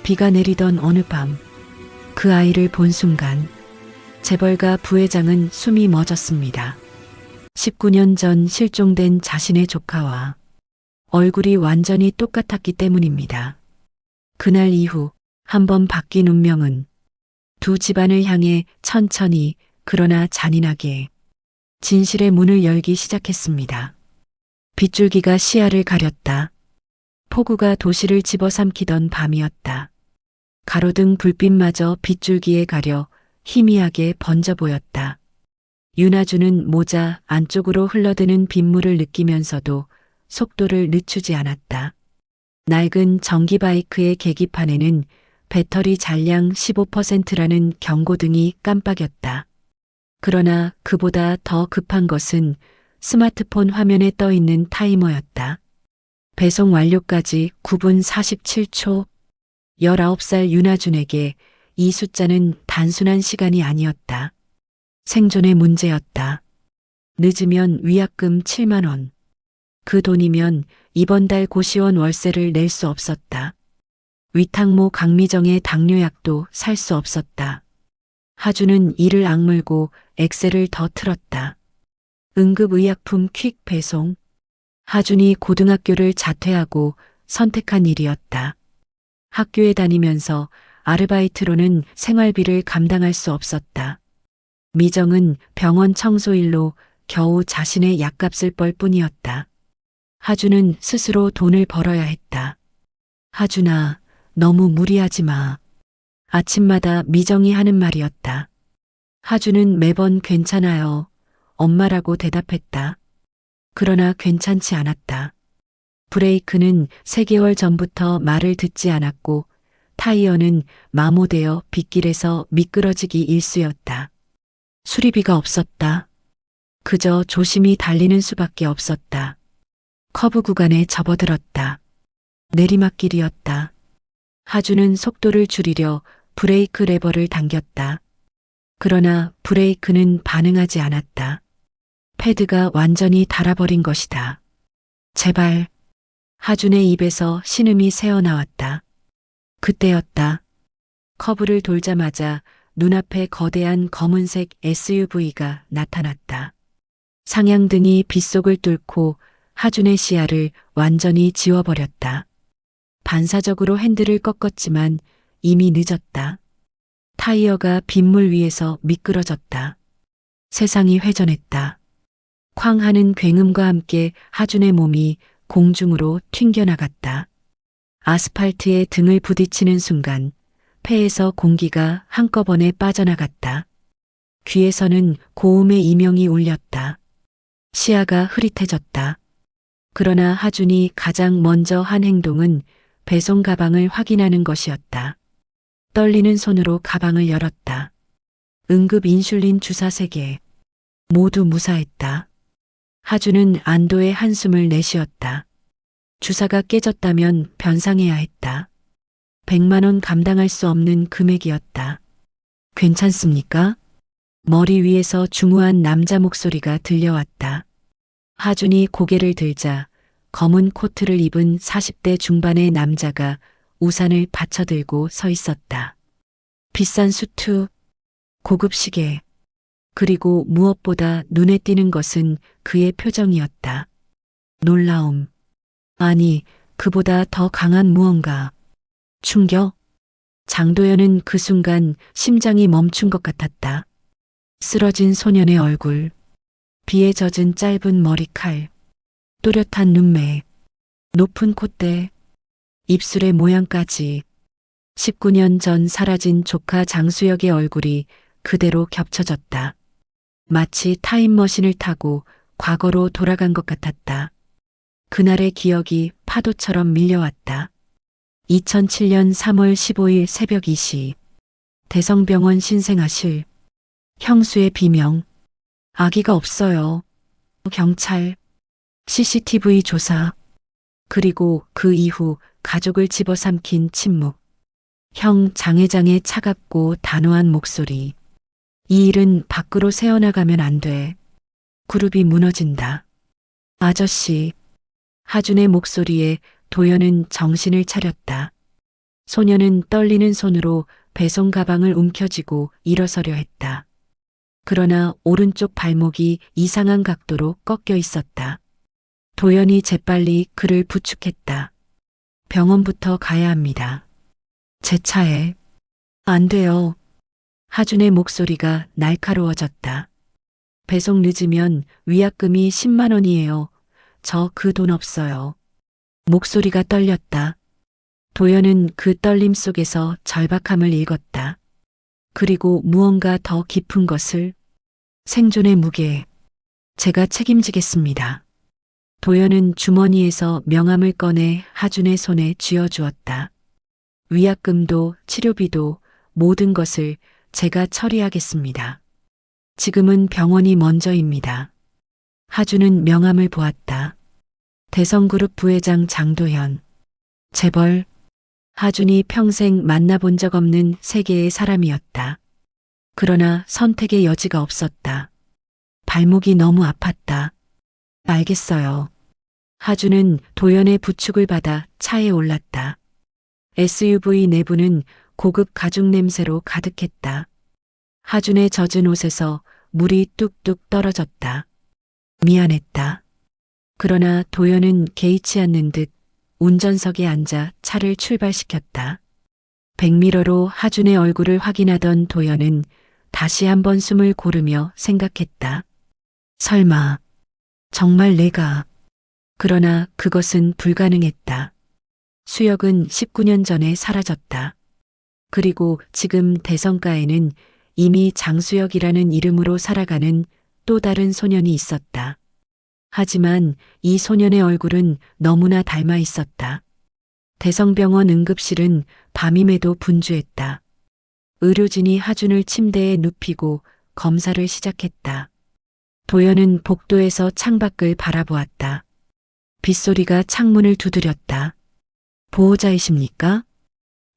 비가 내리던 어느 밤, 그 아이를 본 순간 재벌가 부회장은 숨이 멎었습니다. 19년 전 실종된 자신의 조카와 얼굴이 완전히 똑같았기 때문입니다. 그날 이후 한 번 바뀐 운명은 두 집안을 향해 천천히 그러나 잔인하게 진실의 문을 열기 시작했습니다. 빗줄기가 시야를 가렸다. 폭우가 도시를 집어삼키던 밤이었다. 가로등 불빛마저 빗줄기에 가려 희미하게 번져 보였다. 윤아주는 모자 안쪽으로 흘러드는 빗물을 느끼면서도 속도를 늦추지 않았다. 낡은 전기바이크의 계기판에는 배터리 잔량 15%라는 경고등이 깜빡였다. 그러나 그보다 더 급한 것은 스마트폰 화면에 떠 있는 타이머였다. 배송 완료까지 9분 47초. 19살 윤아준에게 이 숫자는 단순한 시간이 아니었다. 생존의 문제였다. 늦으면 위약금 7만 원. 그 돈이면 이번 달 고시원 월세를 낼 수 없었다. 위탁모 강미정의 당뇨약도 살 수 없었다. 하주는 이를 악물고 엑셀을 더 틀었다. 응급의약품 퀵 배송. 하준이 고등학교를 자퇴하고 선택한 일이었다. 학교에 다니면서 아르바이트로는 생활비를 감당할 수 없었다. 미정은 병원 청소일로 겨우 자신의 약값을 벌 뿐이었다. 하준은 스스로 돈을 벌어야 했다. 하준아, 너무 무리하지 마. 아침마다 미정이 하는 말이었다. 하준은 매번 괜찮아요. 엄마라고 대답했다. 그러나 괜찮지 않았다. 브레이크는 3개월 전부터 말을 듣지 않았고 타이어는 마모되어 빗길에서 미끄러지기 일쑤였다. 수리비가 없었다. 그저 조심히 달리는 수밖에 없었다. 커브 구간에 접어들었다. 내리막길이었다. 하주는 속도를 줄이려 브레이크 레버를 당겼다. 그러나 브레이크는 반응하지 않았다. 패드가 완전히 닳아버린 것이다. 제발. 하준의 입에서 신음이 새어나왔다. 그때였다. 커브를 돌자마자 눈앞에 거대한 검은색 SUV가 나타났다. 상향등이 빗속을 뚫고 하준의 시야를 완전히 지워버렸다. 반사적으로 핸들을 꺾었지만 이미 늦었다. 타이어가 빗물 위에서 미끄러졌다. 세상이 회전했다. 쾅 하는 굉음과 함께 하준의 몸이 공중으로 튕겨나갔다. 아스팔트에 등을 부딪히는 순간 폐에서 공기가 한꺼번에 빠져나갔다. 귀에서는 고음의 이명이 울렸다. 시야가 흐릿해졌다. 그러나 하준이 가장 먼저 한 행동은 배송 가방을 확인하는 것이었다. 떨리는 손으로 가방을 열었다. 응급 인슐린 주사 3개. 모두 무사했다. 하준은 안도의 한숨을 내쉬었다. 주사가 깨졌다면 변상해야 했다. 100만 원 감당할 수 없는 금액이었다. 괜찮습니까? 머리 위에서 중후한 남자 목소리가 들려왔다. 하준이 고개를 들자 검은 코트를 입은 40대 중반의 남자가 우산을 받쳐들고 서 있었다. 비싼 수트, 고급 시계, 그리고 무엇보다 눈에 띄는 것은 그의 표정이었다. 놀라움. 아니, 그보다 더 강한 무언가. 충격? 장도연은 그 순간 심장이 멈춘 것 같았다. 쓰러진 소년의 얼굴, 비에 젖은 짧은 머리칼, 또렷한 눈매, 높은 콧대, 입술의 모양까지 19년 전 사라진 조카 장수혁의 얼굴이 그대로 겹쳐졌다. 마치 타임머신을 타고 과거로 돌아간 것 같았다. 그날의 기억이 파도처럼 밀려왔다. 2007년 3월 15일 새벽 2시 대성병원 신생아실. 형수의 비명. 아기가 없어요. 경찰. CCTV 조사. 그리고 그 이후 가족을 집어삼킨 침묵. 형 장회장의 차갑고 단호한 목소리. 이 일은 밖으로 새어나가면 안 돼. 그룹이 무너진다. 아저씨. 하준의 목소리에 도연은 정신을 차렸다. 소녀는 떨리는 손으로 배송 가방을 움켜쥐고 일어서려 했다. 그러나 오른쪽 발목이 이상한 각도로 꺾여 있었다. 도연이 재빨리 그를 부축했다. 병원부터 가야 합니다. 제 차에. 안 돼요. 하준의 목소리가 날카로워졌다. 배송 늦으면 위약금이 10만 원이에요. 저 그 돈 없어요. 목소리가 떨렸다. 도연은 그 떨림 속에서 절박함을 읽었다. 그리고 무언가 더 깊은 것을. 생존의 무게. 제가 책임지겠습니다. 도연은 주머니에서 명함을 꺼내 하준의 손에 쥐어주었다. 위약금도 치료비도 모든 것을 제가 처리하겠습니다. 지금은 병원이 먼저입니다. 하준은 명함을 보았다. 대성그룹 부회장 장도현. 재벌. 하준이 평생 만나본 적 없는 세계의 사람이었다. 그러나 선택의 여지가 없었다. 발목이 너무 아팠다. 알겠어요. 하준은 도연의 부축을 받아 차에 올랐다. SUV 내부는 고급 가죽 냄새로 가득했다. 하준의 젖은 옷에서 물이 뚝뚝 떨어졌다. 미안했다. 그러나 도연은 개의치 않는 듯 운전석에 앉아 차를 출발시켰다. 백미러로 하준의 얼굴을 확인하던 도연은 다시 한번 숨을 고르며 생각했다. 설마, 정말 내가. 그러나 그것은 불가능했다. 수혁은 19년 전에 사라졌다. 그리고 지금 대성가에는 이미 장수혁이라는 이름으로 살아가는 또 다른 소년이 있었다. 하지만 이 소년의 얼굴은 너무나 닮아 있었다. 대성병원 응급실은 밤임에도 분주했다. 의료진이 하준을 침대에 눕히고 검사를 시작했다. 도연은 복도에서 창밖을 바라보았다. 빗소리가 창문을 두드렸다. 보호자이십니까?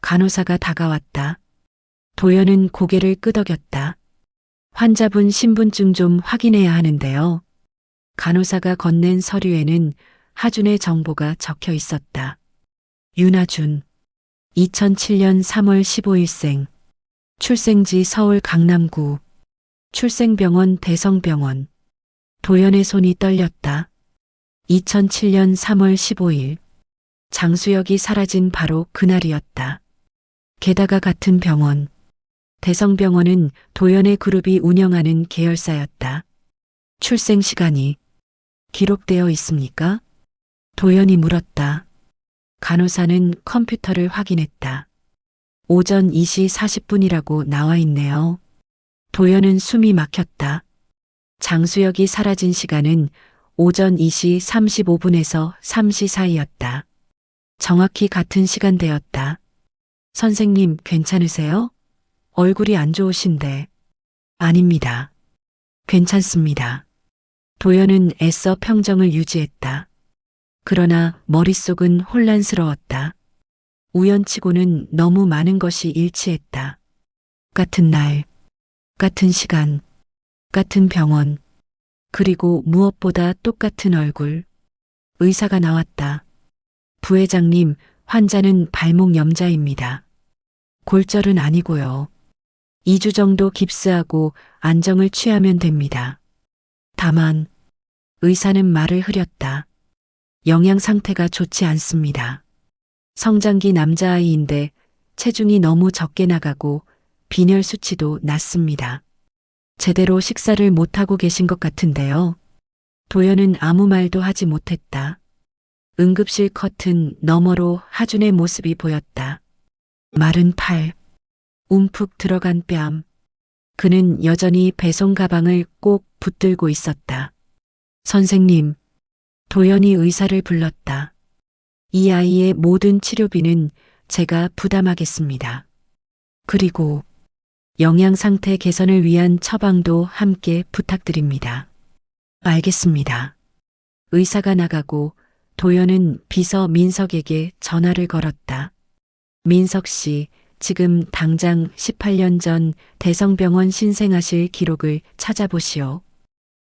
간호사가 다가왔다. 도연은 고개를 끄덕였다. 환자분 신분증 좀 확인해야 하는데요. 간호사가 건넨 서류에는 하준의 정보가 적혀 있었다. 윤하준. 2007년 3월 15일생. 출생지 서울 강남구. 출생병원 대성병원. 도연의 손이 떨렸다. 2007년 3월 15일. 장수혁이 사라진 바로 그날이었다. 게다가 같은 병원. 대성병원은 도연의 그룹이 운영하는 계열사였다. 출생 시간이 기록되어 있습니까? 도연이 물었다. 간호사는 컴퓨터를 확인했다. 오전 2시 40분이라고 나와 있네요. 도연은 숨이 막혔다. 장수혁이 사라진 시간은 오전 2시 35분에서 3시 사이였다. 정확히 같은 시간대였다. 선생님, 괜찮으세요? 얼굴이 안 좋으신데. 아닙니다. 괜찮습니다. 도연은 애써 평정을 유지했다. 그러나 머릿속은 혼란스러웠다. 우연치고는 너무 많은 것이 일치했다. 같은 날, 같은 시간, 같은 병원, 그리고 무엇보다 똑같은 얼굴. 의사가 나왔다. 부회장님, 환자는 발목 염자입니다. 골절은 아니고요. 2주 정도 깁스하고 안정을 취하면 됩니다. 다만, 의사는 말을 흐렸다. 영양 상태가 좋지 않습니다. 성장기 남자아이인데 체중이 너무 적게 나가고 빈혈 수치도 낮습니다. 제대로 식사를 못하고 계신 것 같은데요. 도연은 아무 말도 하지 못했다. 응급실 커튼 너머로 하준의 모습이 보였다. 마른 팔, 움푹 들어간 뺨. 그는 여전히 배송 가방을 꼭 붙들고 있었다. 선생님, 도연이 의사를 불렀다. 이 아이의 모든 치료비는 제가 부담하겠습니다. 그리고 영양 상태 개선을 위한 처방도 함께 부탁드립니다. 알겠습니다. 의사가 나가고 도연은 비서 민석에게 전화를 걸었다. 민석 씨, 지금 당장 18년 전 대성병원 신생아실 기록을 찾아보시오.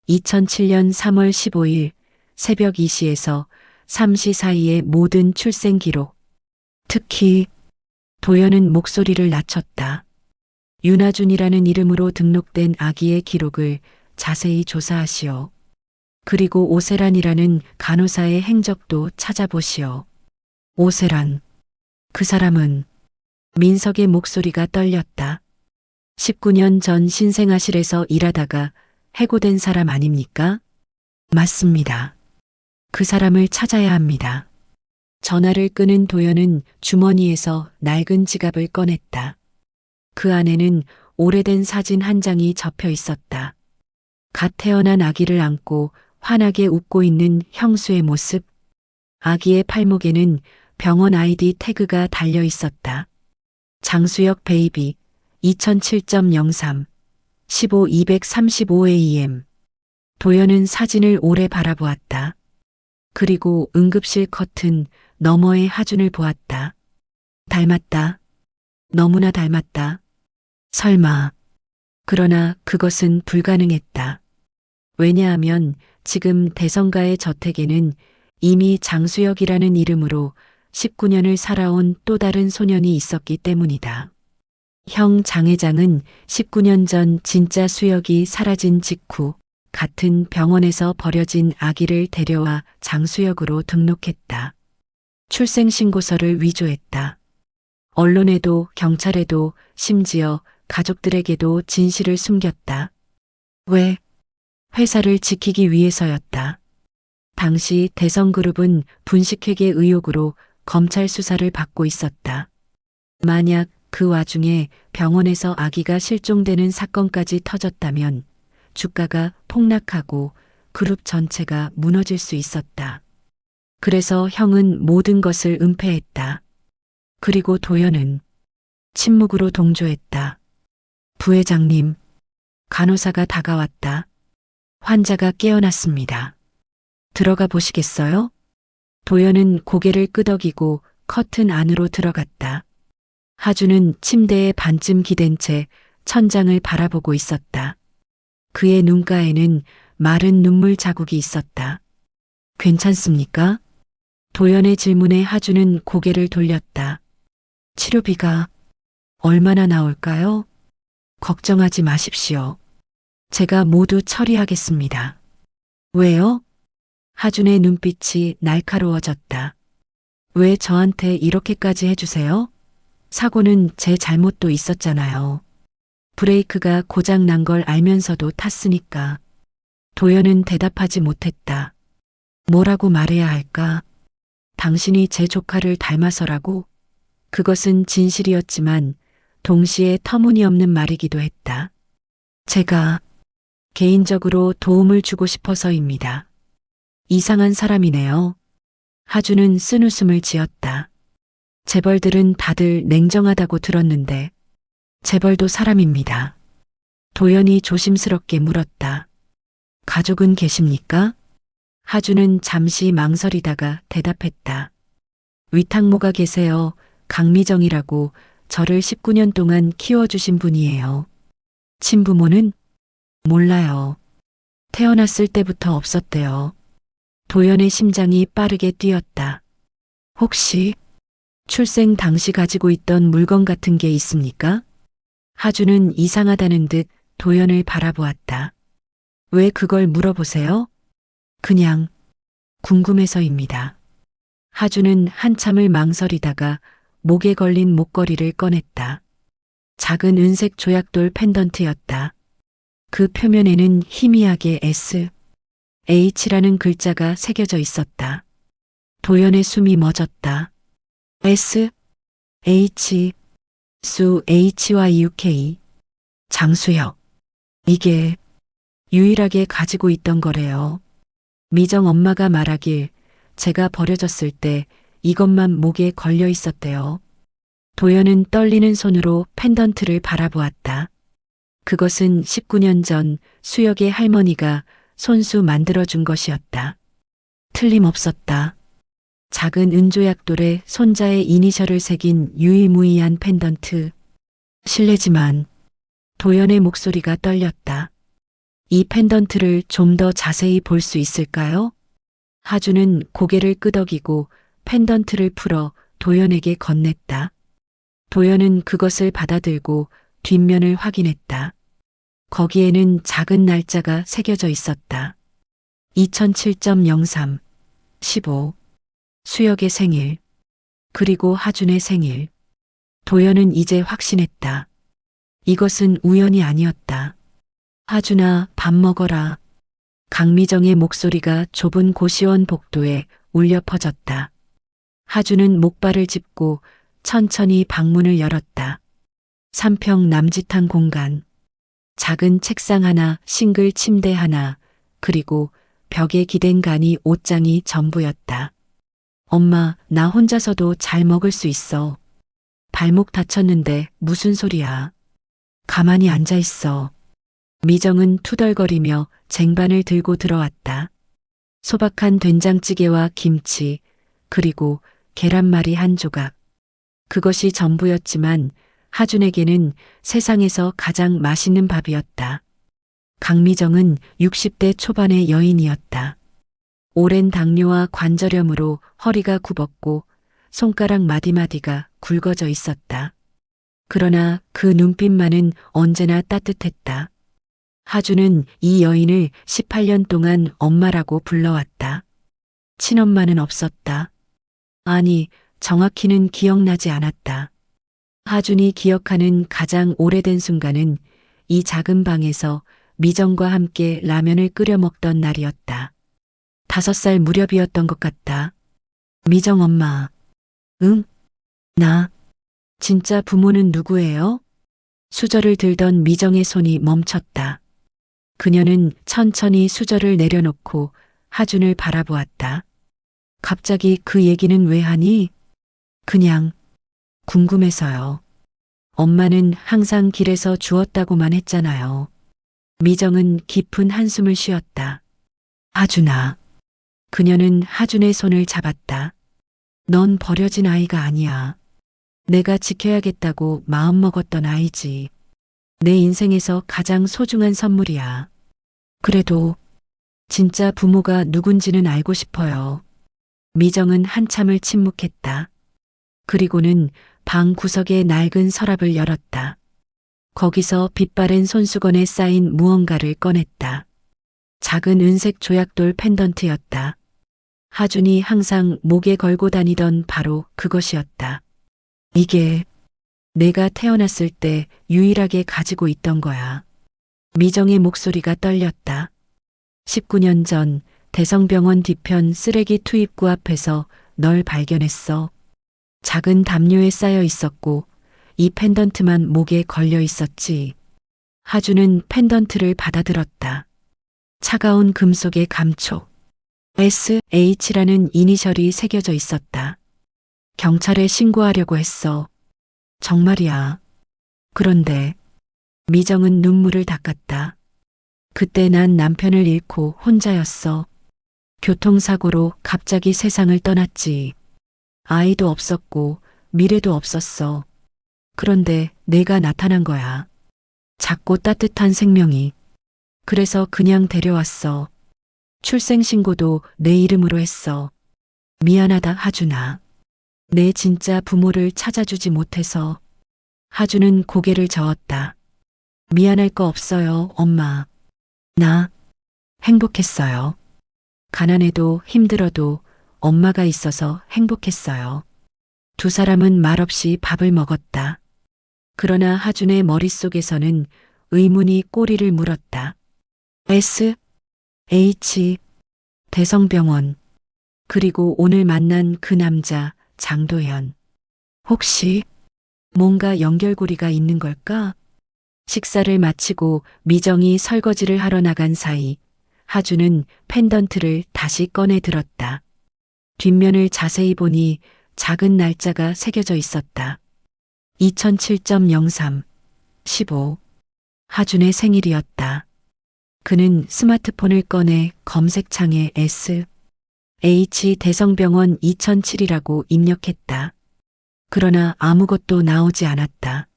2007년 3월 15일 새벽 2시에서 3시 사이의 모든 출생 기록. 특히 도연은 목소리를 낮췄다. 윤아준이라는 이름으로 등록된 아기의 기록을 자세히 조사하시오. 그리고 오세란이라는 간호사의 행적도 찾아보시오. 오세란. 그 사람은 민석의 목소리가 떨렸다. 19년 전 신생아실에서 일하다가 해고된 사람 아닙니까? 맞습니다. 그 사람을 찾아야 합니다. 전화를 끊은 도연은 주머니에서 낡은 지갑을 꺼냈다. 그 안에는 오래된 사진 한 장이 접혀 있었다. 갓 태어난 아기를 안고 환하게 웃고 있는 형수의 모습. 아기의 팔목에는 병원 아이디 태그가 달려 있었다. 장수혁 베이비 2007.03 15-235am. 도연은 사진을 오래 바라보았다. 그리고 응급실 커튼 너머의 하준을 보았다. 닮았다. 너무나 닮았다. 설마. 그러나 그것은 불가능했다. 왜냐하면 지금 대성가의 저택에는 이미 장수혁이라는 이름으로 19년을 살아온 또 다른 소년이 있었기 때문이다. 형 장 회장은 19년 전 진짜 수혁이 사라진 직후 같은 병원에서 버려진 아기를 데려와 장수혁으로 등록했다. 출생신고서를 위조했다. 언론에도 경찰에도 심지어 가족들에게도 진실을 숨겼다. 왜? 회사를 지키기 위해서였다. 당시 대성그룹은 분식회계 의혹으로 검찰 수사를 받고 있었다. 만약 그 와중에 병원에서 아기가 실종되는 사건까지 터졌다면 주가가 폭락하고 그룹 전체가 무너질 수 있었다. 그래서 형은 모든 것을 은폐했다. 그리고 도연은 침묵으로 동조했다. 부회장님, 간호사가 다가왔다. 환자가 깨어났습니다. 들어가 보시겠어요? 도연은 고개를 끄덕이고 커튼 안으로 들어갔다. 하주는 침대에 반쯤 기댄 채 천장을 바라보고 있었다. 그의 눈가에는 마른 눈물 자국이 있었다. 괜찮습니까? 도연의 질문에 하주는 고개를 돌렸다. 치료비가 얼마나 나올까요? 걱정하지 마십시오. 제가 모두 처리하겠습니다. 왜요? 하준의 눈빛이 날카로워졌다. 왜 저한테 이렇게까지 해주세요? 사고는 제 잘못도 있었잖아요. 브레이크가 고장 난 걸 알면서도 탔으니까. 도연은 대답하지 못했다. 뭐라고 말해야 할까? 당신이 제 조카를 닮아서라고? 그것은 진실이었지만 동시에 터무니없는 말이기도 했다. 제가 개인적으로 도움을 주고 싶어서입니다. 이상한 사람이네요. 하주는 쓴웃음을 지었다. 재벌들은 다들 냉정하다고 들었는데 재벌도 사람입니다. 도연이 조심스럽게 물었다. 가족은 계십니까? 하주는 잠시 망설이다가 대답했다. 위탁모가 계세요. 강미정이라고 저를 19년 동안 키워주신 분이에요. 친부모는? 몰라요. 태어났을 때부터 없었대요. 도연의 심장이 빠르게 뛰었다. 혹시 출생 당시 가지고 있던 물건 같은 게 있습니까? 하주는 이상하다는 듯 도연을 바라보았다. 왜 그걸 물어보세요? 그냥 궁금해서입니다. 하주는 한참을 망설이다가 목에 걸린 목걸이를 꺼냈다. 작은 은색 조약돌 펜던트였다. 그 표면에는 희미하게 S, H라는 글자가 새겨져 있었다. 도연의 숨이 멎었다. S, H, 수 HYUK. 장수혁. 이게 유일하게 가지고 있던 거래요. 미정 엄마가 말하길 제가 버려졌을 때 이것만 목에 걸려 있었대요. 도연은 떨리는 손으로 펜던트를 바라보았다. 그것은 19년 전 수혁의 할머니가 손수 만들어준 것이었다. 틀림없었다. 작은 은조약돌에 손자의 이니셜을 새긴 유일무이한 펜던트. 실례지만 도연의 목소리가 떨렸다. 이 펜던트를 좀 더 자세히 볼 수 있을까요? 하주는 고개를 끄덕이고 펜던트를 풀어 도연에게 건넸다. 도연은 그것을 받아들고 뒷면을 확인했다. 거기에는 작은 날짜가 새겨져 있었다. 2007.03 15 수혁의 생일 그리고 하준의 생일. 도연은 이제 확신했다. 이것은 우연이 아니었다. 하준아, 밥 먹어라. 강미정의 목소리가 좁은 고시원 복도에 울려 퍼졌다. 하준은 목발을 짚고 천천히 방문을 열었다. 3평 남짓한 공간. 작은 책상 하나, 싱글 침대 하나, 그리고 벽에 기댄 간이 옷장이 전부였다. 엄마, 나 혼자서도 잘 먹을 수 있어. 발목 다쳤는데 무슨 소리야. 가만히 앉아 있어. 미정은 투덜거리며 쟁반을 들고 들어왔다. 소박한 된장찌개와 김치, 그리고 계란말이 한 조각. 그것이 전부였지만 하준에게는 세상에서 가장 맛있는 밥이었다. 강미정은 60대 초반의 여인이었다. 오랜 당뇨와 관절염으로 허리가 굽었고 손가락 마디마디가 굵어져 있었다. 그러나 그 눈빛만은 언제나 따뜻했다. 하준은 이 여인을 18년 동안 엄마라고 불러왔다. 친엄마는 없었다. 아니, 정확히는 기억나지 않았다. 하준이 기억하는 가장 오래된 순간은 이 작은 방에서 미정과 함께 라면을 끓여 먹던 날이었다. 5살 무렵이었던 것 같다. 미정 엄마. 응? 나. 진짜 부모는 누구예요? 수저를 들던 미정의 손이 멈췄다. 그녀는 천천히 수저를 내려놓고 하준을 바라보았다. 갑자기 그 얘기는 왜 하니? 그냥 궁금해서요. 엄마는 항상 길에서 주었다고만 했잖아요. 미정은 깊은 한숨을 쉬었다. 하준아. 그녀는 하준의 손을 잡았다. 넌 버려진 아이가 아니야. 내가 지켜야겠다고 마음먹었던 아이지. 내 인생에서 가장 소중한 선물이야. 그래도 진짜 부모가 누군지는 알고 싶어요. 미정은 한참을 침묵했다. 그리고는 방 구석의 낡은 서랍을 열었다. 거기서 빛바랜 손수건에 쌓인 무언가를 꺼냈다. 작은 은색 조약돌 펜던트였다. 하준이 항상 목에 걸고 다니던 바로 그것이었다. 이게 내가 태어났을 때 유일하게 가지고 있던 거야. 미정의 목소리가 떨렸다. 19년 전 대성병원 뒤편 쓰레기 투입구 앞에서 널 발견했어. 작은 담요에 쌓여 있었고 이 펜던트만 목에 걸려 있었지. 하준은 펜던트를 받아들었다. 차가운 금속의 감촉. SH라는 이니셜이 새겨져 있었다. 경찰에 신고하려고 했어. 정말이야. 그런데 미정은 눈물을 닦았다. 그때 난 남편을 잃고 혼자였어. 교통사고로 갑자기 세상을 떠났지. 아이도 없었고 미래도 없었어. 그런데 내가 나타난 거야. 작고 따뜻한 생명이. 그래서 그냥 데려왔어. 출생신고도 내 이름으로 했어. 미안하다, 하준아. 내 진짜 부모를 찾아주지 못해서. 하준은 고개를 저었다. 미안할 거 없어요, 엄마. 나 행복했어요. 가난해도 힘들어도 엄마가 있어서 행복했어요. 두 사람은 말없이 밥을 먹었다. 그러나 하준의 머릿속에서는 의문이 꼬리를 물었다. SH 대성병원 그리고 오늘 만난 그 남자 장도연. 혹시 뭔가 연결고리가 있는 걸까? 식사를 마치고 미정이 설거지를 하러 나간 사이 하준은 펜던트를 다시 꺼내 들었다. 뒷면을 자세히 보니 작은 날짜가 새겨져 있었다. 2007.03 15 하준의 생일이었다. 그는 스마트폰을 꺼내 검색창에 SH 대성병원 2007이라고 입력했다. 그러나 아무것도 나오지 않았다.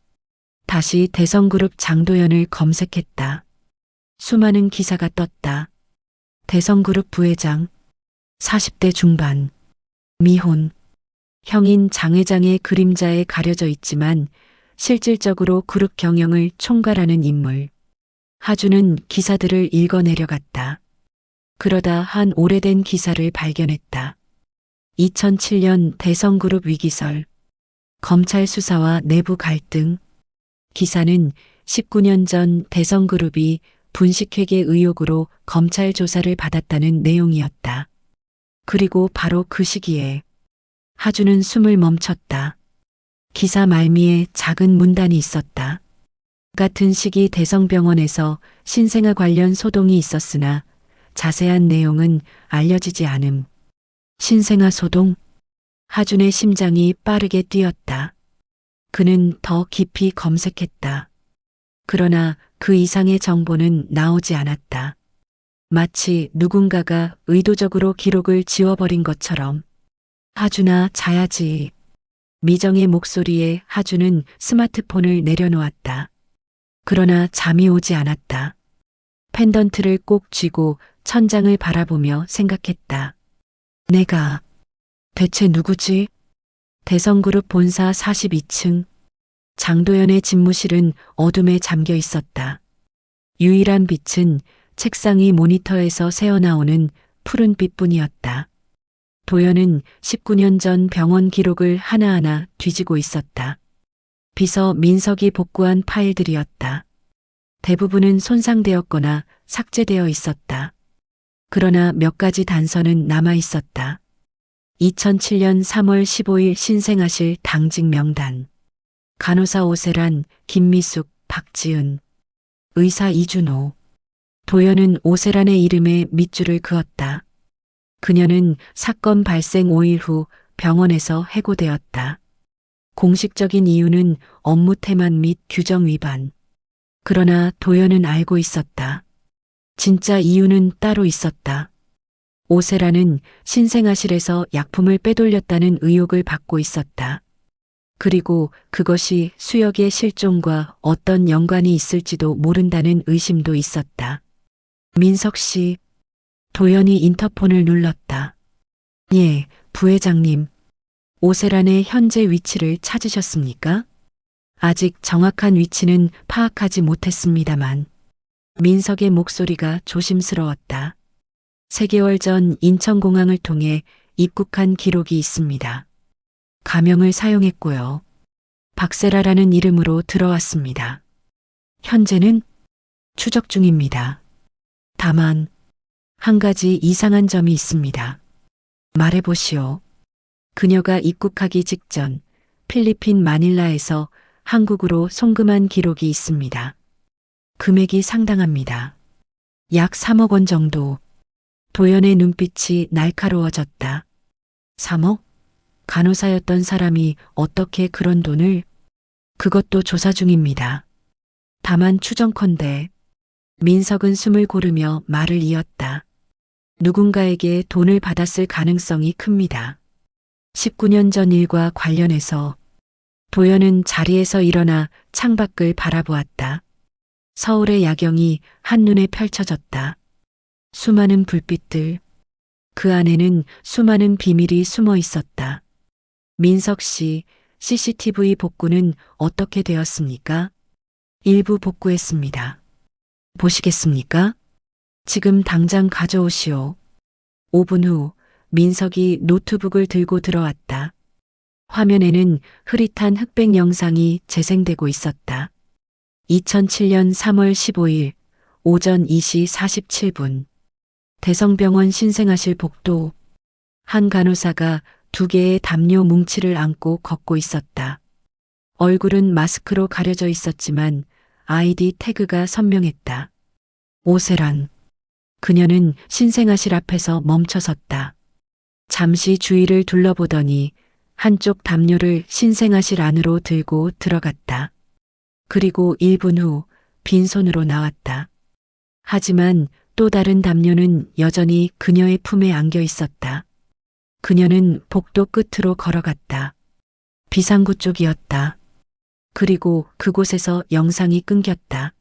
다시 대성그룹 장도연을 검색했다. 수많은 기사가 떴다. 대성그룹 부회장, 40대 중반, 미혼, 형인 장 회장의 그림자에 가려져 있지만 실질적으로 그룹 경영을 총괄하는 인물. 하주는 기사들을 읽어내려갔다. 그러다 한 오래된 기사를 발견했다. 2007년 대성그룹 위기설, 검찰 수사와 내부 갈등. 기사는 19년 전 대성그룹이 분식회계 의혹으로 검찰 조사를 받았다는 내용이었다. 그리고 바로 그 시기에 하주는 숨을 멈췄다. 기사 말미에 작은 문단이 있었다. 같은 시기 대성병원에서 신생아 관련 소동이 있었으나 자세한 내용은 알려지지 않음. 신생아 소동? 하준의 심장이 빠르게 뛰었다. 그는 더 깊이 검색했다. 그러나 그 이상의 정보는 나오지 않았다. 마치 누군가가 의도적으로 기록을 지워버린 것처럼. 하준아, 자야지. 미정의 목소리에 하준은 스마트폰을 내려놓았다. 그러나 잠이 오지 않았다. 펜던트를 꼭 쥐고 천장을 바라보며 생각했다. 내가 대체 누구지? 대성그룹 본사 42층. 장도연의 집무실은 어둠에 잠겨 있었다. 유일한 빛은 책상이 모니터에서 새어나오는 푸른빛뿐이었다. 도연은 19년 전 병원 기록을 하나하나 뒤지고 있었다. 비서 민석이 복구한 파일들이었다. 대부분은 손상되었거나 삭제되어 있었다. 그러나 몇 가지 단서는 남아 있었다. 2007년 3월 15일 신생아실 당직 명단. 간호사 오세란, 김미숙, 박지은. 의사 이준호. 도연은 오세란의 이름에 밑줄을 그었다. 그녀는 사건 발생 5일 후 병원에서 해고되었다. 공식적인 이유는 업무 태만 및 규정 위반. 그러나 도연은 알고 있었다. 진짜 이유는 따로 있었다. 오세라는 신생아실에서 약품을 빼돌렸다는 의혹을 받고 있었다. 그리고 그것이 수혁의 실종과 어떤 연관이 있을지도 모른다는 의심도 있었다. 민석 씨, 도연이 인터폰을 눌렀다. 예, 부회장님. 오세란의 현재 위치를 찾으셨습니까? 아직 정확한 위치는 파악하지 못했습니다만. 민석의 목소리가 조심스러웠다. 3개월 전 인천공항을 통해 입국한 기록이 있습니다. 가명을 사용했고요. 박세라라는 이름으로 들어왔습니다. 현재는 추적 중입니다. 다만 한 가지 이상한 점이 있습니다. 말해보시오. 그녀가 입국하기 직전 필리핀 마닐라에서 한국으로 송금한 기록이 있습니다. 금액이 상당합니다. 약 3억 원 정도. 도연의 눈빛이 날카로워졌다. 3억? 간호사였던 사람이 어떻게 그런 돈을? 그것도 조사 중입니다. 다만 추정컨대. 민석은 숨을 고르며 말을 이었다. 누군가에게 돈을 받았을 가능성이 큽니다. 19년 전 일과 관련해서. 도연은 자리에서 일어나 창밖을 바라보았다. 서울의 야경이 한눈에 펼쳐졌다. 수많은 불빛들. 그 안에는 수많은 비밀이 숨어 있었다. 민석 씨, CCTV 복구는 어떻게 되었습니까? 일부 복구했습니다. 보시겠습니까? 지금 당장 가져오시오. 5분 후 민석이 노트북을 들고 들어왔다. 화면에는 흐릿한 흑백 영상이 재생되고 있었다. 2007년 3월 15일 오전 2시 47분. 대성병원 신생아실 복도. 한 간호사가 2개의 담요 뭉치를 안고 걷고 있었다. 얼굴은 마스크로 가려져 있었지만 아이디 태그가 선명했다. 오세란. 그녀는 신생아실 앞에서 멈춰섰다. 잠시 주위를 둘러보더니 한쪽 담요를 신생아실 안으로 들고 들어갔다. 그리고 1분 후 빈손으로 나왔다. 하지만 또 다른 담요는 여전히 그녀의 품에 안겨 있었다. 그녀는 복도 끝으로 걸어갔다. 비상구 쪽이었다. 그리고 그곳에서 영상이 끊겼다.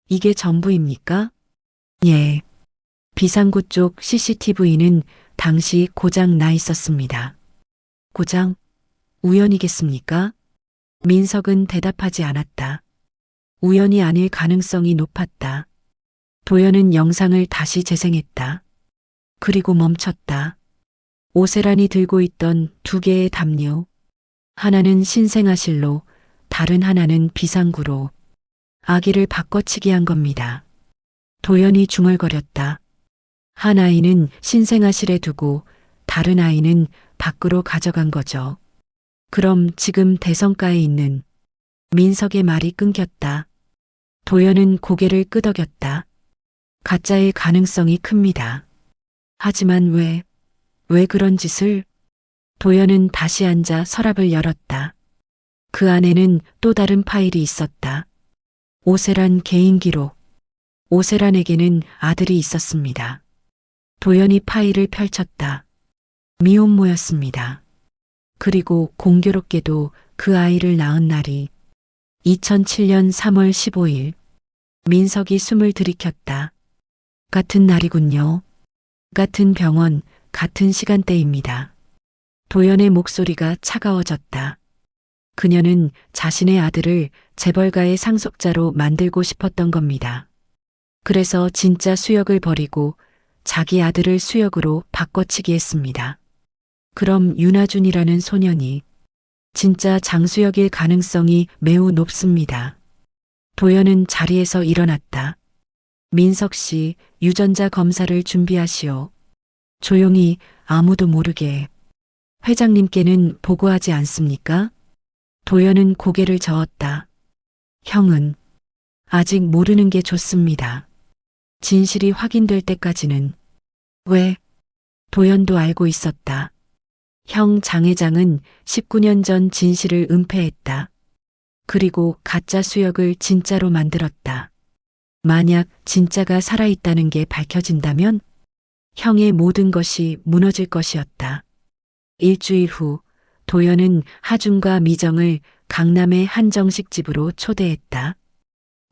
이게 전부입니까? 예. 비상구 쪽 CCTV는 당시 고장 나 있었습니다. 고장? 우연이겠습니까? 민석은 대답하지 않았다. 우연이 아닐 가능성이 높았다. 도연은 영상을 다시 재생했다. 그리고 멈췄다. 오세란이 들고 있던 두 개의 담요. 하나는 신생아실로, 다른 하나는 비상구로. 아기를 바꿔치기 한 겁니다. 도연이 중얼거렸다. 한 아이는 신생아실에 두고 다른 아이는 밖으로 가져간 거죠. 그럼 지금 대성가에 있는 민석의 말이 끊겼다. 도연은 고개를 끄덕였다. 가짜일 가능성이 큽니다. 하지만 왜 그런 짓을? 도연은 다시 앉아 서랍을 열었다. 그 안에는 또 다른 파일이 있었다. 오세란 개인 기록. 오세란에게는 아들이 있었습니다. 도연이 파일을 펼쳤다. 미혼모였습니다. 그리고 공교롭게도 그 아이를 낳은 날이 2007년 3월 15일. 민석이 숨을 들이켰다. 같은 날이군요. 같은 병원, 같은 시간대입니다. 도연의 목소리가 차가워졌다. 그녀는 자신의 아들을 재벌가의 상속자로 만들고 싶었던 겁니다. 그래서 진짜 수역을 버리고 자기 아들을 수역으로 바꿔치기 했습니다. 그럼 윤아준이라는 소년이 진짜 장수역일 가능성이 매우 높습니다. 도연은 자리에서 일어났다. 민석 씨, 유전자 검사를 준비하시오. 조용히 아무도 모르게. 회장님께는 보고하지 않습니까? 도연은 고개를 저었다. 형은 아직 모르는 게 좋습니다. 진실이 확인될 때까지는. 왜? 도연도 알고 있었다. 형 장 회장은 19년 전 진실을 은폐했다. 그리고 가짜 수역을 진짜로 만들었다. 만약 진짜가 살아있다는 게 밝혀진다면 형의 모든 것이 무너질 것이었다. 일주일 후 도연은 하준과 미정을 강남의 한정식 집으로 초대했다.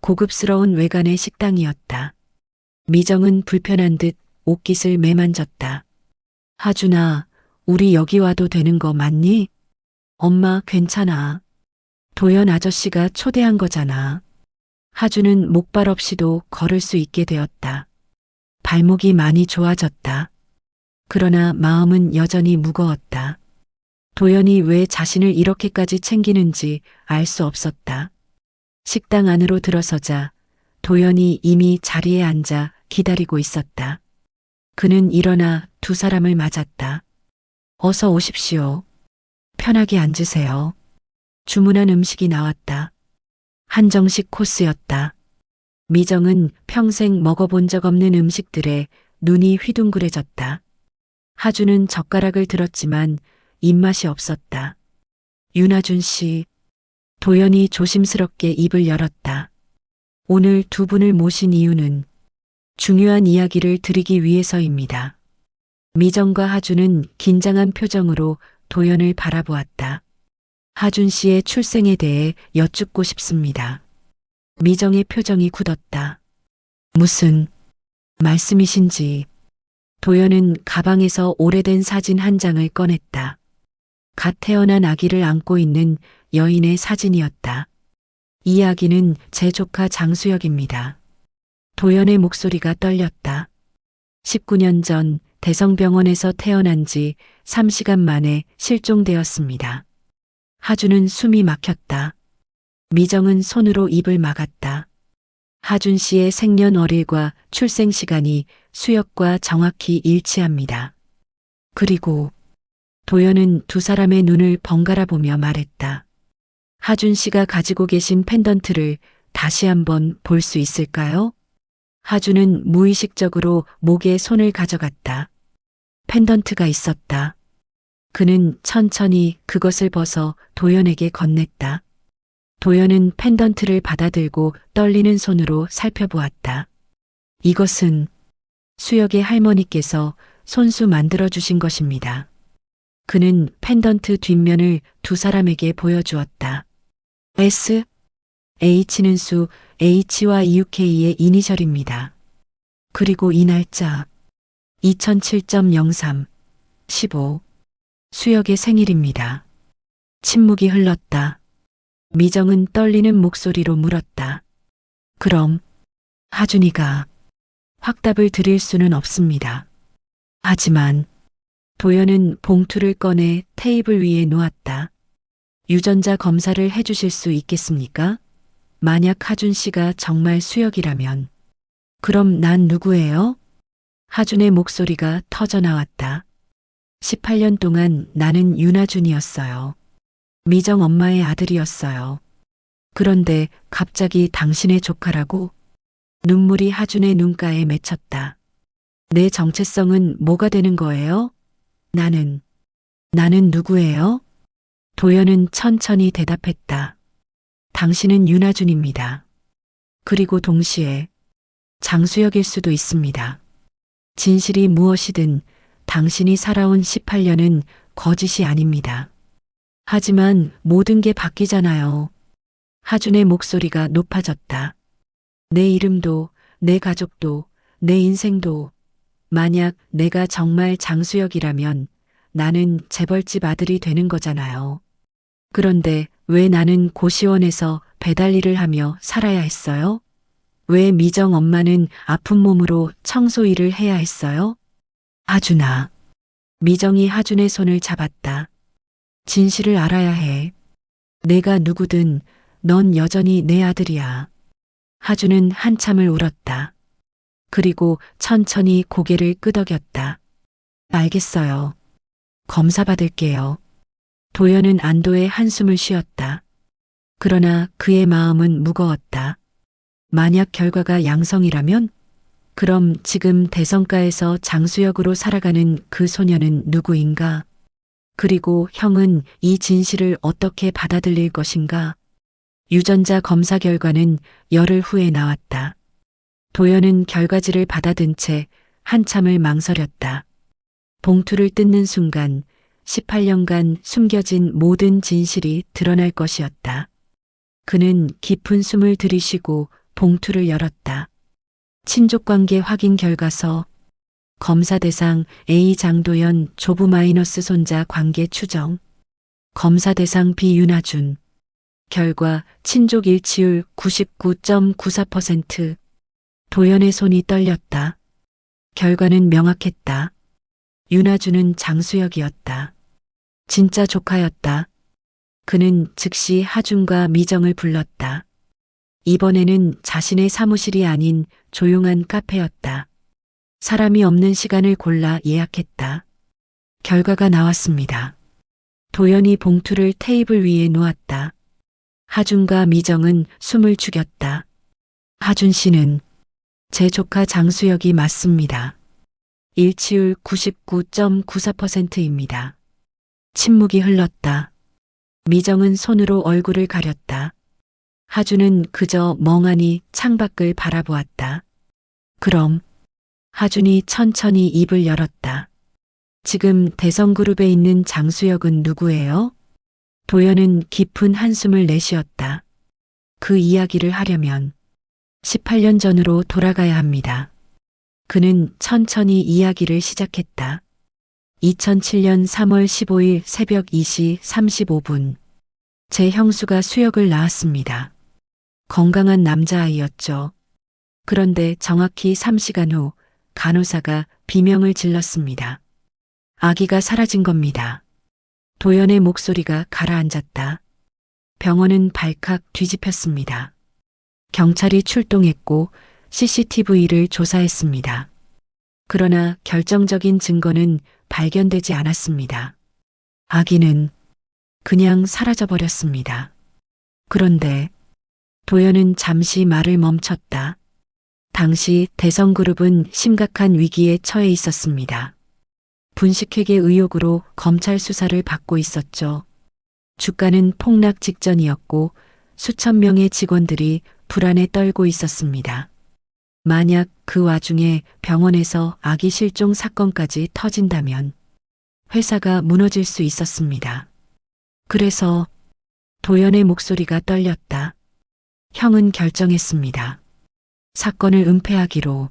고급스러운 외관의 식당이었다. 미정은 불편한 듯 옷깃을 매만졌다. 하준아, 우리 여기 와도 되는 거 맞니? 엄마 괜찮아. 도연 아저씨가 초대한 거잖아. 하준은 목발 없이도 걸을 수 있게 되었다. 발목이 많이 좋아졌다. 그러나 마음은 여전히 무거웠다. 도연이 왜 자신을 이렇게까지 챙기는지 알 수 없었다. 식당 안으로 들어서자 도연이 이미 자리에 앉아 기다리고 있었다. 그는 일어나 두 사람을 맞았다. 어서 오십시오. 편하게 앉으세요. 주문한 음식이 나왔다. 한정식 코스였다. 미정은 평생 먹어본 적 없는 음식들에 눈이 휘둥그레졌다. 하주는 젓가락을 들었지만 입맛이 없었다. 윤아준 씨. 도연이 조심스럽게 입을 열었다. 오늘 두 분을 모신 이유는 중요한 이야기를 드리기 위해서입니다. 미정과 하주는 긴장한 표정으로 도연을 바라보았다. 하준 씨의 출생에 대해 여쭙고 싶습니다. 미정의 표정이 굳었다. 무슨 말씀이신지. 도연은 가방에서 오래된 사진 한 장을 꺼냈다. 갓 태어난 아기를 안고 있는 여인의 사진이었다. 이 아기는 제 조카 장수혁입니다. 도연의 목소리가 떨렸다. 19년 전 대성병원에서 태어난 지 3시간 만에 실종되었습니다. 하준은 숨이 막혔다. 미정은 손으로 입을 막았다. 하준 씨의 생년월일과 출생 시간이 수역과 정확히 일치합니다. 그리고 도연은 두 사람의 눈을 번갈아 보며 말했다. 하준 씨가 가지고 계신 펜던트를 다시 한번 볼 수 있을까요? 하준은 무의식적으로 목에 손을 가져갔다. 펜던트가 있었다. 그는 천천히 그것을 벗어 도연에게 건넸다. 도연은 펜던트를 받아들고 떨리는 손으로 살펴보았다. 이것은 수역의 할머니께서 손수 만들어주신 것입니다. 그는 펜던트 뒷면을 두 사람에게 보여주었다. S, H는 수, H와 EUK의 이니셜입니다. 그리고 이 날짜, 2007.03, 15, 수역의 생일입니다. 침묵이 흘렀다. 미정은 떨리는 목소리로 물었다. 그럼 하준이가 확답을 드릴 수는 없습니다. 하지만 도연은 봉투를 꺼내 테이블 위에 놓았다. 유전자 검사를 해주실 수 있겠습니까? 만약 하준 씨가 정말 수혁이라면 그럼 난 누구예요? 하준의 목소리가 터져 나왔다. 18년 동안 나는 윤하준이었어요. 미정 엄마의 아들이었어요. 그런데 갑자기 당신의 조카라고? 눈물이 하준의 눈가에 맺혔다. 내 정체성은 뭐가 되는 거예요? 나는 누구예요? 도연은 천천히 대답했다. 당신은 윤하준입니다. 그리고 동시에 장수혁일 수도 있습니다. 진실이 무엇이든 당신이 살아온 18년은 거짓이 아닙니다. 하지만 모든 게 바뀌잖아요. 하준의 목소리가 높아졌다. 내 이름도, 내 가족도, 내 인생도. 만약 내가 정말 장수혁이라면 나는 재벌집 아들이 되는 거잖아요. 그런데 왜 나는 고시원에서 배달 일을 하며 살아야 했어요? 왜 미정 엄마는 아픈 몸으로 청소 일을 해야 했어요? 하준아. 미정이 하준의 손을 잡았다. 진실을 알아야 해. 내가 누구든 넌 여전히 내 아들이야. 하준은 한참을 울었다. 그리고 천천히 고개를 끄덕였다. 알겠어요. 검사 받을게요. 도연은 안도의 한숨을 쉬었다. 그러나 그의 마음은 무거웠다. 만약 결과가 양성이라면? 그럼 지금 대성가에서 장수역으로 살아가는 그 소녀는 누구인가? 그리고 형은 이 진실을 어떻게 받아들일 것인가? 유전자 검사 결과는 열흘 후에 나왔다. 도연은 결과지를 받아든 채 한참을 망설였다. 봉투를 뜯는 순간 18년간 숨겨진 모든 진실이 드러날 것이었다. 그는 깊은 숨을 들이쉬고 봉투를 열었다. 친족관계 확인 결과서, 검사 대상 A 장도연 조부 마이너스 손자 관계 추정, 검사 대상 B 윤하준, 결과 친족 일치율 99.94%. 도연의 손이 떨렸다. 결과는 명확했다. 윤하준은 장수혁이었다. 진짜 조카였다. 그는 즉시 하준과 미정을 불렀다. 이번에는 자신의 사무실이 아닌 조용한 카페였다. 사람이 없는 시간을 골라 예약했다. 결과가 나왔습니다. 도연이 봉투를 테이블 위에 놓았다. 하준과 미정은 숨을 죽였다. 하준 씨는 제 조카 장수혁이 맞습니다. 일치율 99.94%입니다. 침묵이 흘렀다. 미정은 손으로 얼굴을 가렸다. 하준은 그저 멍하니 창밖을 바라보았다. 그럼 하준이 천천히 입을 열었다. 지금 대성그룹에 있는 장수혁은 누구예요? 도연은 깊은 한숨을 내쉬었다. 그 이야기를 하려면 18년 전으로 돌아가야 합니다. 그는 천천히 이야기를 시작했다. 2007년 3월 15일 새벽 2시 35분. 제 형수가 수혁을 낳았습니다. 건강한 남자아이였죠. 그런데 정확히 3시간 후 간호사가 비명을 질렀습니다. 아기가 사라진 겁니다. 도연의 목소리가 가라앉았다. 병원은 발칵 뒤집혔습니다. 경찰이 출동했고 CCTV를 조사했습니다. 그러나 결정적인 증거는 발견되지 않았습니다. 아기는 그냥 사라져버렸습니다. 그런데 도연은 잠시 말을 멈췄다. 당시 대성그룹은 심각한 위기에 처해 있었습니다. 분식회계 의혹으로 검찰 수사를 받고 있었죠. 주가는 폭락 직전이었고 수천 명의 직원들이 불안에 떨고 있었습니다. 만약 그 와중에 병원에서 아기 실종 사건까지 터진다면 회사가 무너질 수 있었습니다. 그래서 도연의 목소리가 떨렸다. 형은 결정했습니다. 사건을 은폐하기로.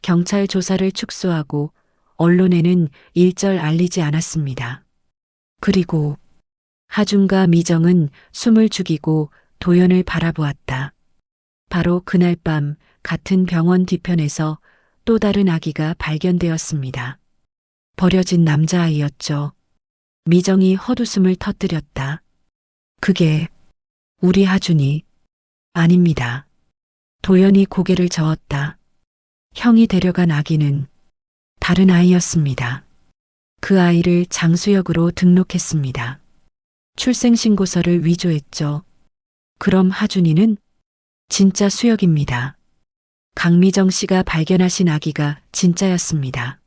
경찰 조사를 축소하고 언론에는 일절 알리지 않았습니다. 그리고 하준과 미정은 숨을 죽이고 도연을 바라보았다. 바로 그날 밤 같은 병원 뒤편에서 또 다른 아기가 발견되었습니다. 버려진 남자아이였죠. 미정이 헛웃음을 터뜨렸다. 그게 우리 하준이 아닙니다. 도연이 고개를 저었다. 형이 데려간 아기는 다른 아이였습니다. 그 아이를 장수역으로 등록했습니다. 출생신고서를 위조했죠. 그럼 하준이는 진짜 수역입니다. 강미정 씨가 발견하신 아기가 진짜였습니다.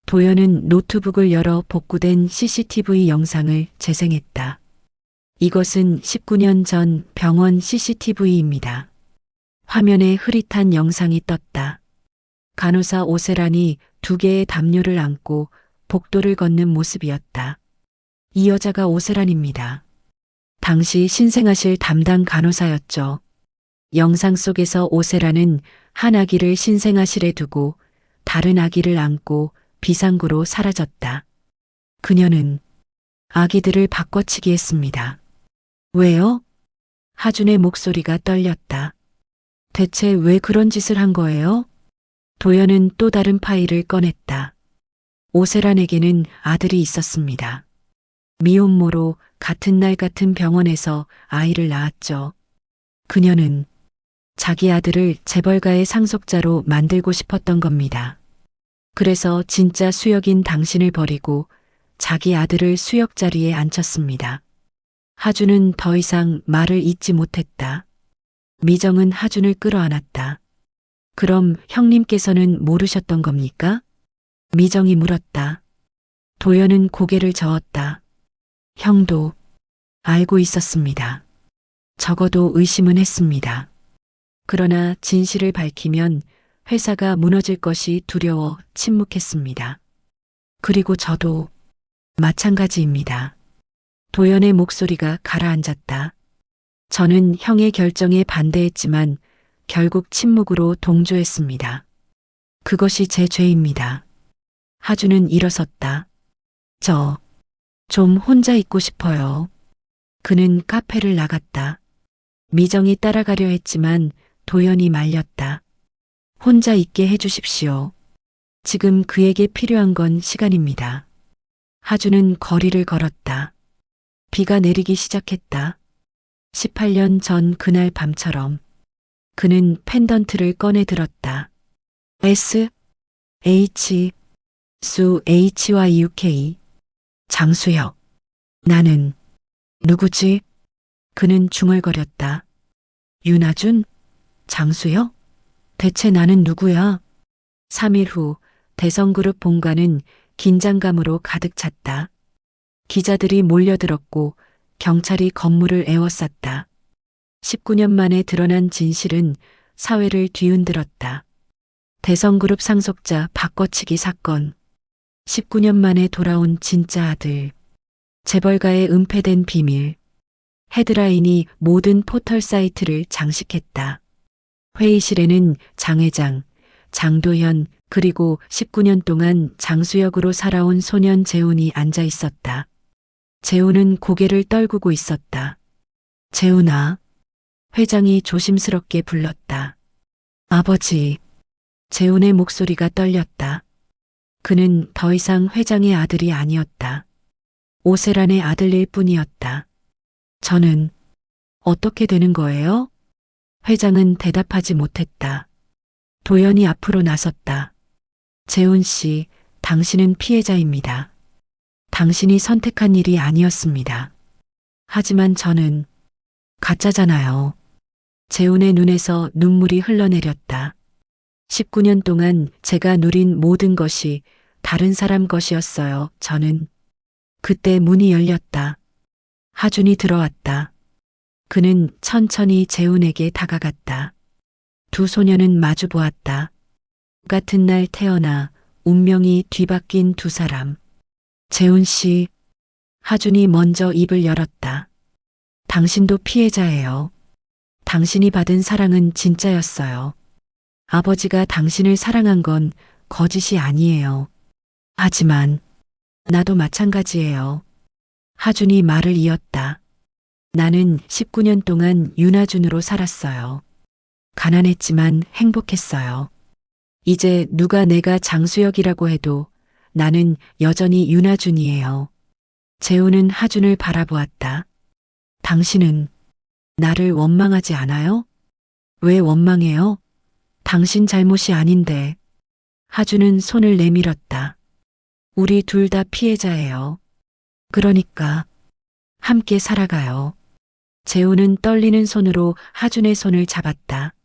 도연은 노트북을 열어 복구된 CCTV 영상을 재생했다. 이것은 19년 전 병원 CCTV입니다. 화면에 흐릿한 영상이 떴다. 간호사 오세란이 2개의 담요를 안고 복도를 걷는 모습이었다. 이 여자가 오세란입니다. 당시 신생아실 담당 간호사였죠. 영상 속에서 오세란은 한 아기를 신생아실에 두고 다른 아기를 안고 비상구로 사라졌다. 그녀는 아기들을 바꿔치기 했습니다. 왜요? 하준의 목소리가 떨렸다. 대체 왜 그런 짓을 한 거예요? 도연은 또 다른 파일을 꺼냈다. 오세란에게는 아들이 있었습니다. 미혼모로 같은 날 같은 병원에서 아이를 낳았죠. 그녀는 자기 아들을 재벌가의 상속자로 만들고 싶었던 겁니다. 그래서 진짜 수역인 당신을 버리고 자기 아들을 수역 자리에 앉혔습니다. 하준은 더 이상 말을 잇지 못했다. 미정은 하준을 끌어안았다. 그럼 형님께서는 모르셨던 겁니까? 미정이 물었다. 도연은 고개를 저었다. 형도 알고 있었습니다. 적어도 의심은 했습니다. 그러나 진실을 밝히면 회사가 무너질 것이 두려워 침묵했습니다. 그리고 저도 마찬가지입니다. 도연의 목소리가 가라앉았다. 저는 형의 결정에 반대했지만 결국 침묵으로 동조했습니다. 그것이 제 죄입니다. 하준은 일어섰다. 저 좀 혼자 있고 싶어요. 그는 카페를 나갔다. 미정이 따라가려 했지만 도연이 말렸다. 혼자 있게 해주십시오. 지금 그에게 필요한 건 시간입니다. 하준은 거리를 걸었다. 비가 내리기 시작했다. 18년 전 그날 밤처럼 그는 펜던트를 꺼내 들었다. S, H, 수 HYUK 장수혁. 나는 누구지? 그는 중얼거렸다. 윤하준? 장수혁? 대체 나는 누구야? 3일 후 대성그룹 본관은 긴장감으로 가득 찼다. 기자들이 몰려들었고 경찰이 건물을 에워쌌다. 19년 만에 드러난 진실은 사회를 뒤흔들었다. 대성그룹 상속자 바꿔치기 사건. 19년 만에 돌아온 진짜 아들. 재벌가의 은폐된 비밀. 헤드라인이 모든 포털 사이트를 장식했다. 회의실에는 장 회장, 장도현, 그리고 19년 동안 장수역으로 살아온 소년 재훈이 앉아 있었다. 재훈은 고개를 떨구고 있었다. 재훈아. 회장이 조심스럽게 불렀다. 아버지. 재훈의 목소리가 떨렸다. 그는 더 이상 회장의 아들이 아니었다. 오세란의 아들일 뿐이었다. 저는 어떻게 되는 거예요? 회장은 대답하지 못했다. 도연이 앞으로 나섰다. 재훈 씨, 당신은 피해자입니다. 당신이 선택한 일이 아니었습니다. 하지만 저는 가짜잖아요. 재훈의 눈에서 눈물이 흘러내렸다. 19년 동안 제가 누린 모든 것이 다른 사람 것이었어요. 저는. 그때 문이 열렸다. 하준이 들어왔다. 그는 천천히 재훈에게 다가갔다. 두 소녀는 마주 보았다. 같은 날 태어나 운명이 뒤바뀐 두 사람. 재훈 씨. 하준이 먼저 입을 열었다. 당신도 피해자예요. 당신이 받은 사랑은 진짜였어요. 아버지가 당신을 사랑한 건 거짓이 아니에요. 하지만 나도 마찬가지예요. 하준이 말을 이었다. 나는 19년 동안 윤하준으로 살았어요. 가난했지만 행복했어요. 이제 누가 내가 장수혁이라고 해도 나는 여전히 윤하준이에요. 재우는 하준을 바라보았다. 당신은 나를 원망하지 않아요? 왜 원망해요? 당신 잘못이 아닌데. 하준은 손을 내밀었다. 우리 둘 다 피해자예요. 그러니까 함께 살아가요. 재우는 떨리는 손으로 하준의 손을 잡았다.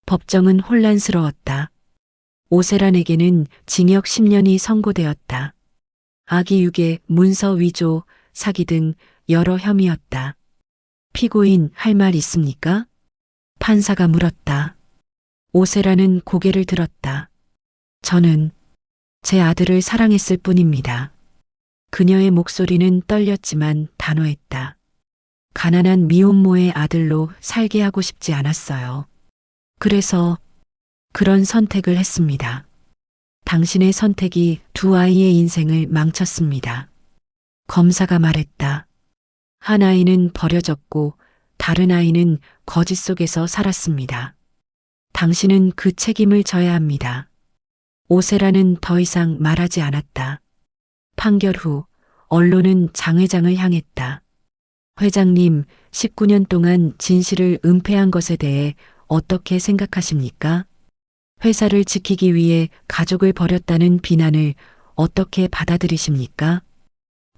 법정은 혼란스러웠다. 오세란에게는 징역 10년이 선고되었다. 아기 유괴, 문서 위조, 사기 등 여러 혐의였다. 피고인 할 말 있습니까? 판사가 물었다. 오세란은 고개를 들었다. 저는 제 아들을 사랑했을 뿐입니다. 그녀의 목소리는 떨렸지만 단호했다. 가난한 미혼모의 아들로 살게 하고 싶지 않았어요. 그래서 그런 선택을 했습니다. 당신의 선택이 두 아이의 인생을 망쳤습니다. 검사가 말했다. 한 아이는 버려졌고 다른 아이는 거짓 속에서 살았습니다. 당신은 그 책임을 져야 합니다. 오세라는 더 이상 말하지 않았다. 판결 후 언론은 장 회장을 향했다. 회장님, 19년 동안 진실을 은폐한 것에 대해 어떻게 생각하십니까? 회사를 지키기 위해 가족을 버렸다는 비난을 어떻게 받아들이십니까?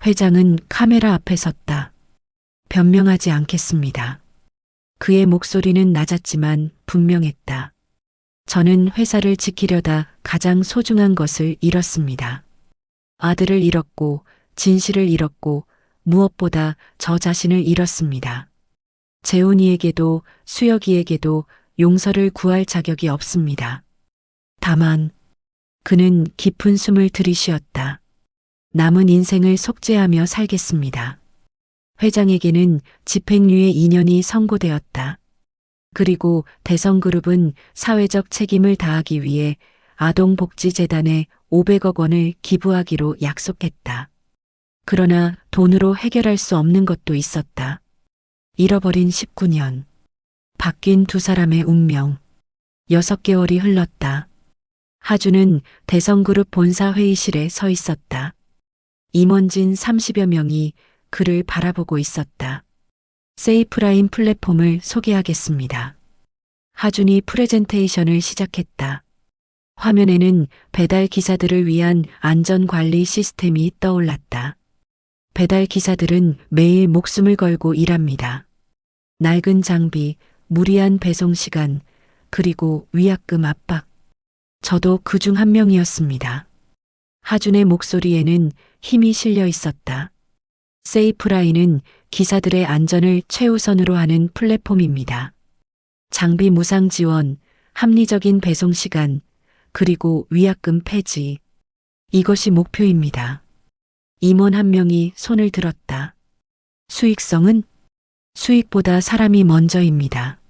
회장은 카메라 앞에 섰다. 변명하지 않겠습니다. 그의 목소리는 낮았지만 분명했다. 저는 회사를 지키려다 가장 소중한 것을 잃었습니다. 아들을 잃었고 진실을 잃었고 무엇보다 저 자신을 잃었습니다. 재훈이에게도 수혁이에게도 용서를 구할 자격이 없습니다. 다만 그는 깊은 숨을 들이쉬었다. 남은 인생을 속죄하며 살겠습니다. 회장에게는 집행유예 2년이 선고되었다. 그리고 대성그룹은 사회적 책임을 다하기 위해 아동복지재단에 500억 원을 기부하기로 약속했다. 그러나 돈으로 해결할 수 없는 것도 있었다. 잃어버린 19년. 바뀐 두 사람의 운명. 6개월이 흘렀다. 하준은 대성그룹 본사 회의실에 서 있었다. 임원진 30여 명이 그를 바라보고 있었다. 세이프라인 플랫폼을 소개하겠습니다. 하준이 프레젠테이션을 시작했다. 화면에는 배달 기사들을 위한 안전관리 시스템이 떠올랐다. 배달 기사들은 매일 목숨을 걸고 일합니다. 낡은 장비, 무리한 배송 시간, 그리고 위약금 압박. 저도 그중 한 명이었습니다. 하준의 목소리에는 힘이 실려 있었다. 세이프라인은 기사들의 안전을 최우선으로 하는 플랫폼입니다. 장비 무상 지원, 합리적인 배송 시간, 그리고 위약금 폐지. 이것이 목표입니다. 임원 한 명이 손을 들었다. 수익성은? 수익보다 사람이 먼저입니다.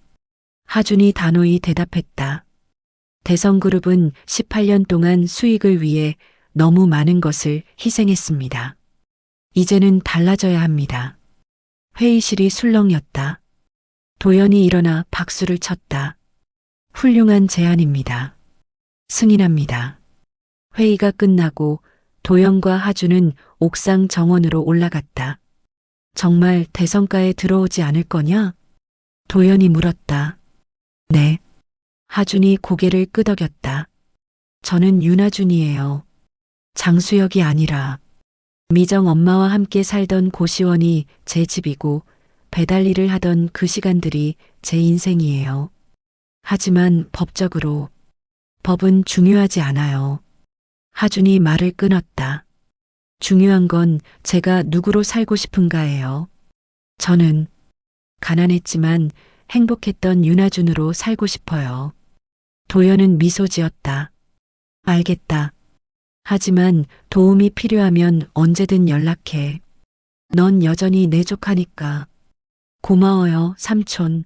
하준이 단호히 대답했다. 대성그룹은 18년 동안 수익을 위해 너무 많은 것을 희생했습니다. 이제는 달라져야 합니다. 회의실이 술렁였다. 도연이 일어나 박수를 쳤다. 훌륭한 제안입니다. 승인합니다. 회의가 끝나고 도연과 하준은 옥상 정원으로 올라갔다. 정말 대성가에 들어오지 않을 거냐? 도연이 물었다. 네. 하준이 고개를 끄덕였다. 저는 윤하준이에요. 장수혁이 아니라. 미정 엄마와 함께 살던 고시원이 제 집이고 배달 일을 하던 그 시간들이 제 인생이에요. 하지만 법적으로 법은 중요하지 않아요. 하준이 말을 끊었다. 중요한 건 제가 누구로 살고 싶은가예요. 저는 가난했지만 행복했던 윤하준으로 살고 싶어요. 도연은 미소 지었다. 알겠다. 하지만 도움이 필요하면 언제든 연락해. 넌 여전히 내 조카니까. 고마워요, 삼촌.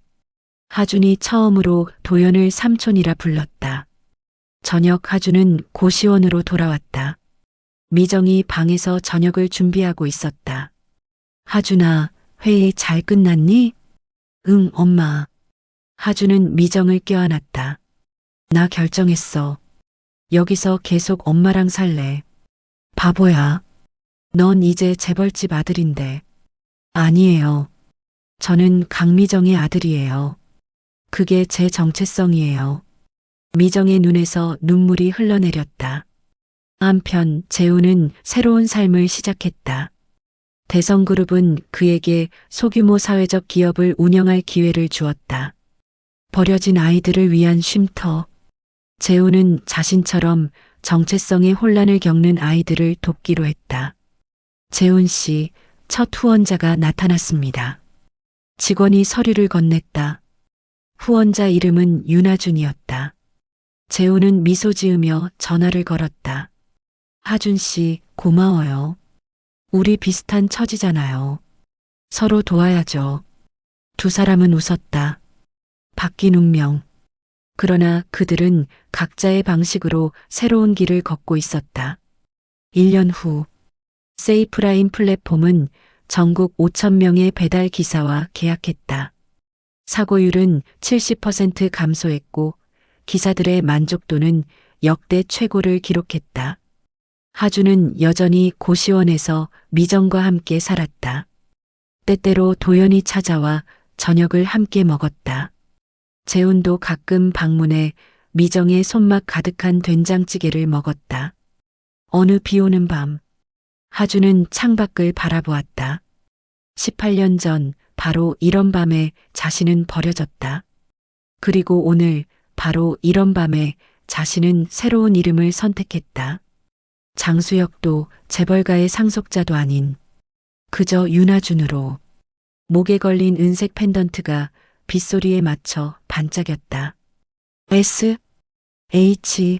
하준이 처음으로 도연을 삼촌이라 불렀다. 저녁 하준은 고시원으로 돌아왔다. 미정이 방에서 저녁을 준비하고 있었다. 하준아, 회의 잘 끝났니? 응, 엄마. 하준은 미정을 껴안았다. 나 결정했어. 여기서 계속 엄마랑 살래. 바보야. 넌 이제 재벌집 아들인데. 아니에요. 저는 강미정의 아들이에요. 그게 제 정체성이에요. 미정의 눈에서 눈물이 흘러내렸다. 한편 재우는 새로운 삶을 시작했다. 대성그룹은 그에게 소규모 사회적 기업을 운영할 기회를 주었다. 버려진 아이들을 위한 쉼터. 재우는 자신처럼 정체성의 혼란을 겪는 아이들을 돕기로 했다. 재훈 씨, 첫 후원자가 나타났습니다. 직원이 서류를 건넸다. 후원자 이름은 윤하준이었다. 재훈은 미소 지으며 전화를 걸었다. 하준 씨, 고마워요. 우리 비슷한 처지잖아요. 서로 도와야죠. 두 사람은 웃었다. 바뀐 운명. 그러나 그들은 각자의 방식으로 새로운 길을 걷고 있었다. 1년 후, 세이프라인 플랫폼은 전국 5천 명의 배달 기사와 계약했다. 사고율은 70% 감소했고 기사들의 만족도는 역대 최고를 기록했다. 하준은 여전히 고시원에서 미정과 함께 살았다. 때때로 도연이 찾아와 저녁을 함께 먹었다. 재훈도 가끔 방문해 미정의 손맛 가득한 된장찌개를 먹었다. 어느 비 오는 밤, 하준은 창밖을 바라보았다. 18년 전 바로 이런 밤에 자신은 버려졌다. 그리고 오늘 바로 이런 밤에 자신은 새로운 이름을 선택했다. 장수혁도 재벌가의 상속자도 아닌 그저 윤하준으로. 목에 걸린 은색 펜던트가 빗소리에 맞춰 반짝였다. S, H.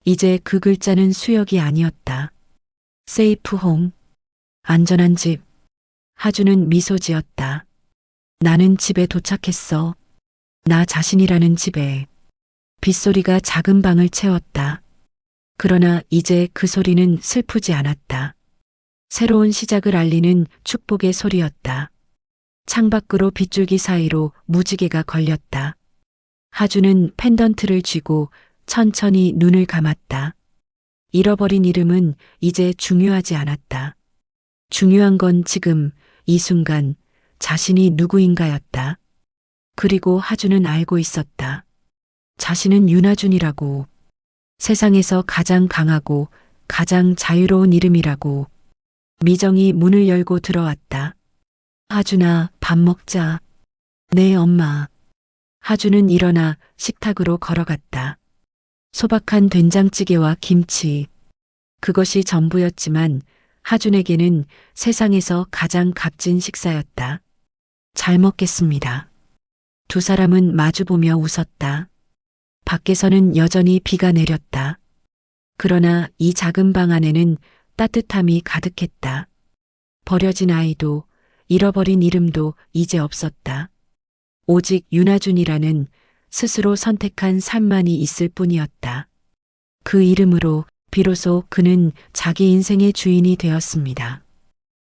이제 그 글자는 수혁이 아니었다. 세이프 홈. 안전한 집. 하준은 미소 지었다. 나는 집에 도착했어. 나 자신이라는 집에. 빗소리가 작은 방을 채웠다. 그러나 이제 그 소리는 슬프지 않았다. 새로운 시작을 알리는 축복의 소리였다. 창밖으로 빗줄기 사이로 무지개가 걸렸다. 하준은 펜던트를 쥐고 천천히 눈을 감았다. 잃어버린 이름은 이제 중요하지 않았다. 중요한 건 지금, 이 순간, 자신이 누구인가였다. 그리고 하준은 알고 있었다. 자신은 윤하준이라고. 세상에서 가장 강하고 가장 자유로운 이름이라고. 미정이 문을 열고 들어왔다. 하준아, 밥 먹자. 네, 엄마. 하준은 일어나 식탁으로 걸어갔다. 소박한 된장찌개와 김치. 그것이 전부였지만 하준에게는 세상에서 가장 값진 식사였다. 잘 먹겠습니다. 두 사람은 마주보며 웃었다. 밖에서는 여전히 비가 내렸다. 그러나 이 작은 방 안에는 따뜻함이 가득했다. 버려진 아이도 잃어버린 이름도 이제 없었다. 오직 윤하준이라는 스스로 선택한 삶만이 있을 뿐이었다. 그 이름으로 비로소 그는 자기 인생의 주인이 되었습니다.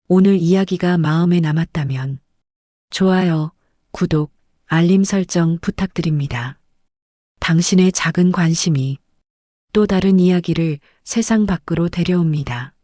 오늘 이야기가 마음에 남았다면 좋아요, 구독, 알림 설정 부탁드립니다. 당신의 작은 관심이 또 다른 이야기를 세상 밖으로 데려옵니다.